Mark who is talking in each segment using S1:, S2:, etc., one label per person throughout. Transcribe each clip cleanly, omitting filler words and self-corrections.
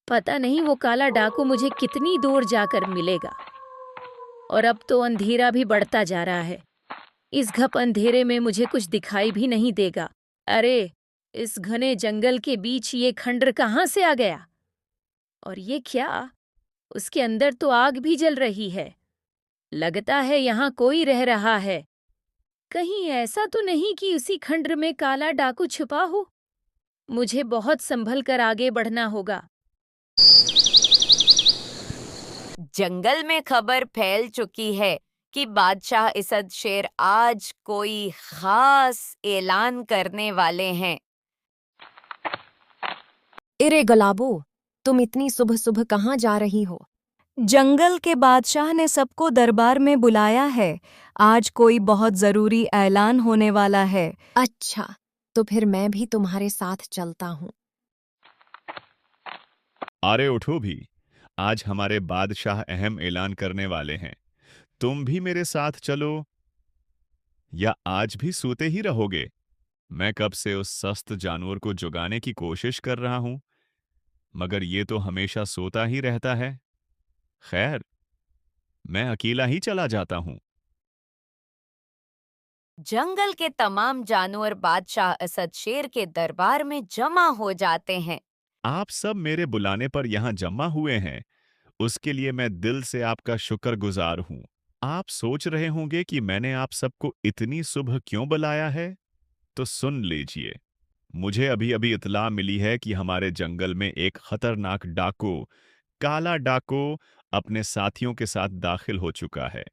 S1: पता नहीं वो काला डाकू मुझे कितनी दूर जाकर मिलेगा। और अब तो अंधेरा भी बढ़ता जा रहा है। इस घप अंधेरे में मुझे कुछ दिखाई भी नहीं देगा। अरे, इस घने जंगल के बीच ये खंडर कहाँ से आ गया? और ये क्या? उसके अंदर तो आग भी जल रही है। लगता है यहाँ कोई रह रहा है। कहीं ऐसा तो नहीं कि उसी खंडर में काला डाकू छुपा हो? मुझे बहुत संभल कर आगे बढ़ना होगा।
S2: जंगल में खबर फैल चुकी है कि बादशाह इसद शेर आज कोई खास ऐलान करने वाले हैं।
S3: इरे गलाबो, तुम इतनी सुबह सुबह कहाँ जा रही हो?
S4: जंगल के बादशाह ने सबको दरबार में बुलाया है। आज कोई बहुत जरूरी ऐलान होने वाला है।
S3: अच्छा, तो फिर मैं भी तुम्हारे साथ चलता हूँ।
S5: अरे उठो भी, आज हमारे बादशाह अहम ऐलान करने वाले हैं। तुम भी मेरे साथ चलो, या आज भी सोते ही रहोगे? मैं कब से उस सस्त जानवर को जगाने की कोशिश कर रहा हूं, मगर ये तो हमेशा सोता ही रहता है। खैर, मैं अकेला ही चला जाता हूं।
S2: जंगल के तमाम जानवर बादशाह असद शेर के दरबार में जमा हो जाते हैं।
S5: आप सब मेरे बुलाने पर यहां जमा हुए हैं, उसके लिए मैं दिल से आपका शुक्रगुजार हूं। आप सोच रहे होंगे कि मैंने आप सबको इतनी सुबह क्यों बुलाया है, तो सुन लीजिए। मुझे अभी अभी इत्तला मिली है कि हमारे जंगल में एक खतरनाक डाकू, काला डाकू, अपने साथियों के साथ दाखिल हो चुका है।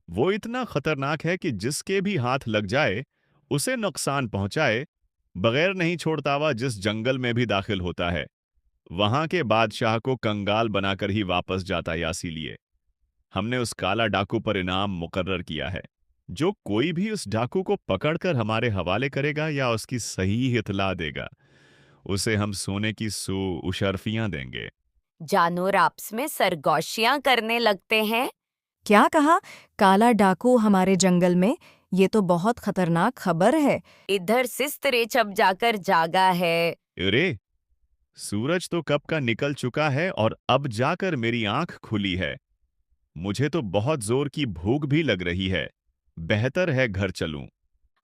S5: वो इतना खतरनाक है कि जिसके भी हाथ लग जाए, उसे नुकसान पहुंचाए बगैर नहीं छोड़ता। वह जिस जंगल में भी दाखिल होता है, वहां के बादशाह को कंगाल बनाकर ही वापस जाता है। इसीलिए हमने उस काला डाकू पर इनाम मुकर्रर किया है। जो कोई भी उस डाकू को पकड़कर हमारे हवाले करेगा या उसकी सही इत्तला देगा, उसे हम सोने की उशर्फियां देंगे।
S2: जानवर आपस में सरगोशियां करने लगते हैं।
S4: क्या कहा? काला डाकू हमारे जंगल में? ये तो बहुत खतरनाक खबर है।
S2: इधर सिस्तरे छप जाकर जागा है।
S5: अरे, सूरज तो कब का निकल चुका है और अब जाकर मेरी आंख खुली है। मुझे तो बहुत जोर की भूख भी लग रही है। बेहतर है घर चलूं।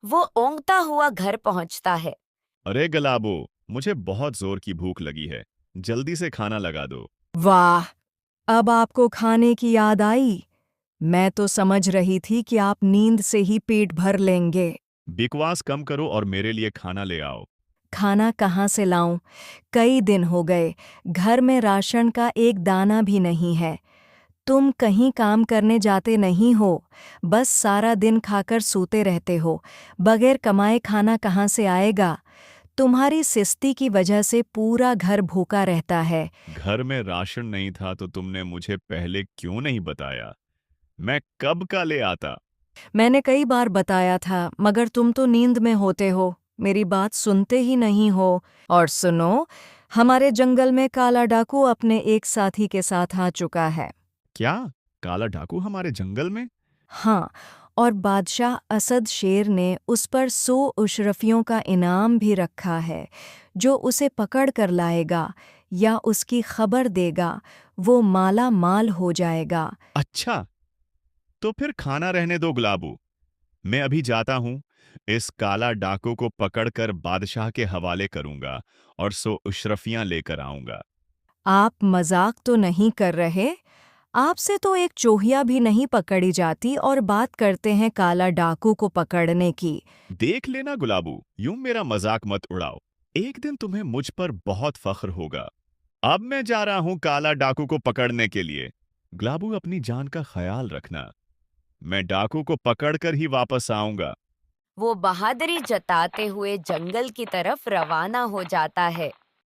S2: वो ओंगता हुआ घर पहुंचता है।
S5: अरे गलाबो, मुझे बहुत जोर की भूख लगी है। जल्दी से खाना लगा दो।
S4: वाह, अब आपको खाने की याद आई। मैं तो समझ रही थी कि आप नींद से ही पेट भर लेंगे।
S5: बकवास कम करो और मेरे लिए खाना ले आओ।
S4: खाना कहाँ से लाऊं? कई दिन हो गए, घर में राशन का एक दाना भी नहीं है। तुम कहीं काम करने जाते नहीं हो, बस सारा दिन खाकर सोते रहते हो। बगैर कमाए खाना कहाँ से आएगा? तुम्हारी सिस्ती की वजह से पूरा घर भूखा रहता है।
S5: घर में राशन नहीं था तो तुमने मुझे पहले क्यों नहीं बताया? मैं कब का ले आता।
S4: मैंने कई बार बताया था, मगर तुम तो नींद में होते हो, मेरी बात सुनते ही नहीं हो। और सुनो, हमारे जंगल में काला डाकू अपने एक साथी के साथ आ चुका है।
S5: क्या? काला डाकू हमारे जंगल में?
S4: हाँ, और बादशाह असद शेर ने उस पर 100 उशरफियों का इनाम भी रखा है। जो उसे पकड़ कर लाएगा या उसकी खबर देगा, वो माला माल हो जाएगा।
S5: अच्छा, तो फिर खाना रहने दो गुलाबू। मैं अभी जाता हूं। इस काला डाकू को पकड़कर बादशाह के हवाले करूंगा और 100 उशरफियां लेकर आऊंगा।
S4: आप मजाक तो नहीं कर रहे? आपसे तो एक चोहिया भी नहीं पकड़ी जाती और बात करते हैं काला डाकू को पकड़ने की।
S5: देख लेना गुलाबू, यूं मेरा मजाक मत उड़ाओ। एक दिन तुम्हें मुझ पर बहुत फख्र होगा। अब मैं जा रहा हूं काला डाकू को पकड़ने के लिए। गुलाबू, अपनी जान का ख्याल रखना। मैं डाकू को पकड़कर ही वापस आऊंगा।
S2: वो बहादुरी जताते हुए जंगल की तरफ रवाना हो जाता है।